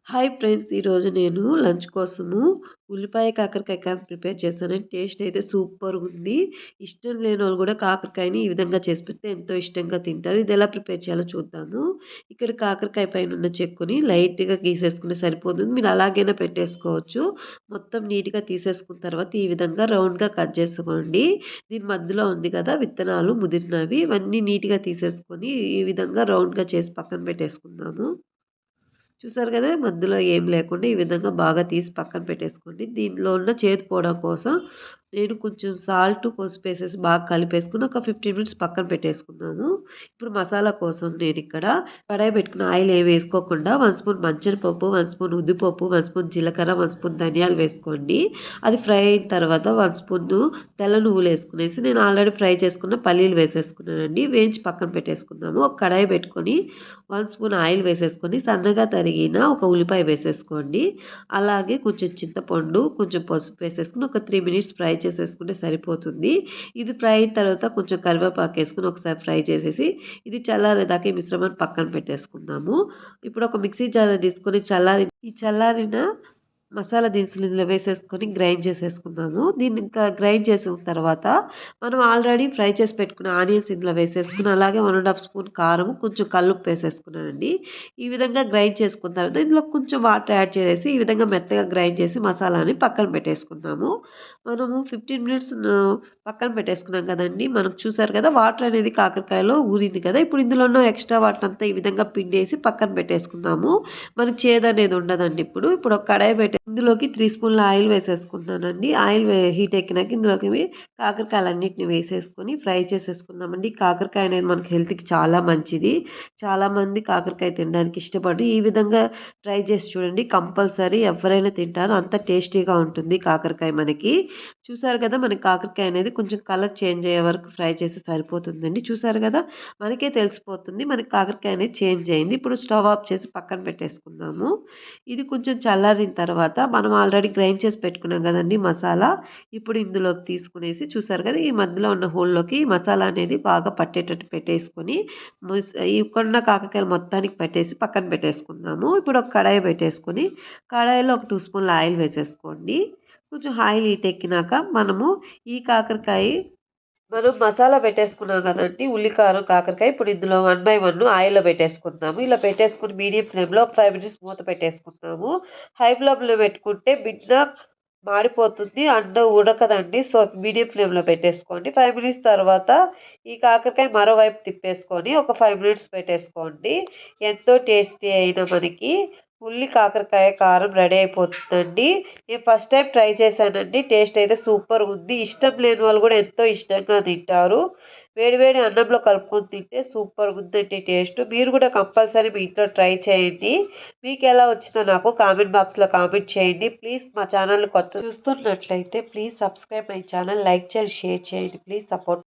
Hi friends! ఈరోజు నేను lunch కోసము ఉల్లిపాయ కాకరకాయ ప్రిపేర్ చేశానండి. టేస్ట్ అయితే సూపర్‌గుంది. ఇష్టం లేనోళ్ళు గూడా కాకరకాయని ఈ విధంగా చేసి పెడితే ఎంతో ఇష్టంగా తింటారు. ఇది ఎలా ప్రిపేర్ చేయాలో చూద్దాము. ఇక్కడ కాకరకాయ పైనున్న చెక్కుని లైట్‌గా గీసేసుకుంటే సరిపోతుంది. మీరు అలాగైనా పెట్టేసుకోవచ్చు. మొత్తం నీట్‌గా తీసేసుకున్న తర్వాత ఈ విధంగా రౌండ్‌గా కట్ చేసుకోండి. దీని మధ్యలో ఉంది కదా విత్తనాలు ముదిరినవి, ఇవన్నీ నీట్‌గా తీసేసుకొని ఈ విధంగా రౌండ్‌గా చేసి పక్కన పెట్టేసుకుందాము. చూసారు గదా! మధ్యలో ఏం లేకుండా ఈ విధంగా బాగా తీసి పక్కన పెట్టేసుకోండి. దీనిలో ఉన్న చేదు పోవడం కోసం నేను కొంచెం సాల్ట్, పసుపేసేసి బాగా కలిపేసుకొని ఒక 15 మినిట్స్ పక్కన పెట్టేసుకున్నాను. ఇప్పుడు మసాలా కోసం నేనిక్కడ కడాయి పెట్టుకుని ఆయిల్ ఏమి వేసుకోకుండా 1 స్పూన్ పప్పు, 1 స్పూన్ ఉద్దిపప్పు, 1 స్పూన్ జీలకర్ర, 1 స్పూన్ ధనియాలు వేసుకోండి. అది ఫ్రై అయిన తర్వాత 1 స్పూను తెల్ల నువ్వులేసుకునేసి నేను ఆల్రెడీ ఫ్రై చేసుకున్న పల్లీలు వేసేసుకున్నానండి. వేయించి పక్కన పెట్టేసుకున్నాము. ఒక కడాయి పెట్టుకొని 1 స్పూన్ ఆయిల్ వేసేసుకొని సన్నగా తరిగిన ఒక ఉల్లిపాయ వేసేసుకోండి. అలాగే కొంచెం చింతపండు, కొంచెం పసుపు వేసేసుకొని ఒక 3 మినిట్స్ ఫ్రై చేసేసుకుంటే సరిపోతుంది. ఇది ఫ్రై అయిన తర్వాత కొంచెం కరివేపాకేసుకొని ఒకసారి ఫ్రై చేసేసి ఇది చల్లారేదాకా ఈ మిశ్రమాన్ని పక్కన పెట్టేసుకుందాము. ఇప్పుడు ఒక మిక్సీ జార్ తీసుకొని చల్లారిన మసాలా దినుసులు ఇందులో వేసేసుకొని గ్రైండ్ చేసేసుకుందాము. దీన్ని ఇంకా గ్రైండ్ చేసిన తర్వాత మనం ఆల్రెడీ ఫ్రై చేసి పెట్టుకున్న ఆనియన్స్ ఇందులో వేసేసుకొని అలాగే 1 ½ స్పూన్ కారం, కొంచెం కల్లుప్పు వేసేసుకున్నానండి. ఈ విధంగా గ్రైండ్ చేసుకున్న తర్వాత ఇందులో కొంచెం వాటర్ యాడ్ చేసేసి ఈ విధంగా మెత్తగా గ్రైండ్ చేసి మసాలాని పక్కన పెట్టేసుకుందాము. మనము 15 మినిట్స్ పక్కన పెట్టేసుకున్నాం కదండీ! మనకు చూసారు కదా! వాటర్ అనేది కాకరకాయలో ఊరింది కదా! ఇప్పుడు ఇందులో ఉన్న ఎక్స్‌ట్రా వాటర్ అంతా ఈ విధంగా పిండేసి పక్కన పెట్టేసుకుందాము. మనకు చేదనేది ఉండదండి ఇప్పుడు. ఇప్పుడు ఒక కడాయి ఇందులోకి 3 స్పూన్ల ఆయిల్ వేసేసుకుంటున్నానండి. ఆయిల్ హీట్ ఎక్కినాక ఇందులోకి కాకరకాయలన్నిటిని వేసేసుకొని ఫ్రై చేసేసుకుందామండి. కాకరకాయ అనేది మనకి హెల్త్‌కి చాలా మంచిది. చాలామంది కాకరకాయ తినడానికి ఇష్టపడి ఈ విధంగా ట్రై చేసి చూడండి. కంపల్సరీ ఎవరైనా తింటారు. అంత టేస్టీగా ఉంటుంది కాకరకాయ మనకి. చూసారు కదా! మనకి కాకరకాయ అనేది కొంచెం కలర్ చేంజ్ అయ్యే వరకు ఫ్రై చేస్తే సరిపోతుందండి. చూసారు కదా! మనకే తెలిసిపోతుంది మనకి కాకరకాయ అనేది చేంజ్ అయింది. ఇప్పుడు స్టవ్ ఆఫ్ చేసి పక్కన పెట్టేసుకుందాము. ఇది కొంచెం చల్లారిన తర్వాత మనం ఆల్రెడీ గ్రైండ్ చేసి పెట్టుకున్నాం కదండీ మసాలా. ఇప్పుడు ఇందులోకి తీసుకునేసి చూసారు కదా! ఈ మధ్యలో ఉన్న హోల్‌లోకి ఈ మసాలా అనేది బాగా పట్టేటట్టు పెట్టేసుకొని ఈ కొన్న కాకరకాయలు మొత్తానికి పెట్టేసి పక్కన పెట్టేసుకుందాము. ఇప్పుడు ఒక కడాయి పెట్టేసుకొని కడాయిలో ఒక 2 స్పూన్ల ఆయిల్ వేసేసుకోండి. కొంచెం ఆయిల్ హీట్ ఎక్కినాక మనము ఈ మనం మసాలా పెట్టేసుకున్నాం కదండీ! ఉల్లి, కారం, కాకరకాయ ఇప్పుడు ఇందులో 1 బై 1 ఆయిల్‌లో పెట్టేసుకుందాము. ఇలా పెట్టేసుకొని మీడియం ఫ్లేమ్‌లో ఒక 5 మినిట్స్ మూత పెట్టేసుకుందాము. హై ఫ్లేమ్‌లో పెట్టుకుంటే మాడిపోతుంది. అన్నం ఉడకదండి. సో, మీడియం ఫ్లేమ్‌లో పెట్టేసుకోండి. 5 మినిట్స్ తర్వాత ఈ కాకరకాయ మరోవైపు తిప్పేసుకొని ఒక 5 మినిట్స్ పెట్టేసుకోండి. ఎంతో టేస్టీ అయిన మనకి కాకరకాయ కారం రెడీ అయిపోతుందండి. నేను ఫస్ట్ టైమ్ ట్రై చేశానండి. టేస్ట్ అయితే సూపర్‌గుంది. ఇష్టం లేని వాళ్ళు కూడా ఎంతో ఇష్టంగా తింటారు. వేడి వేడి అన్నంలో కలుపుకొని తింటే సూపర్‌గుందండి టేస్ట్. మీరు కూడా కంపల్సరీ మీ ఇంట్లో ట్రై చేయండి. మీకెలా వచ్చిందో నాకు కామెంట్ బాక్స్‌లో కామెంట్ చేయండి. ప్లీజ్ మా ఛానల్‌ని కొత్తగా చూస్తున్నట్లయితే please subscribe my channel. Like చేయండి, షేర్ చేయండి. Please support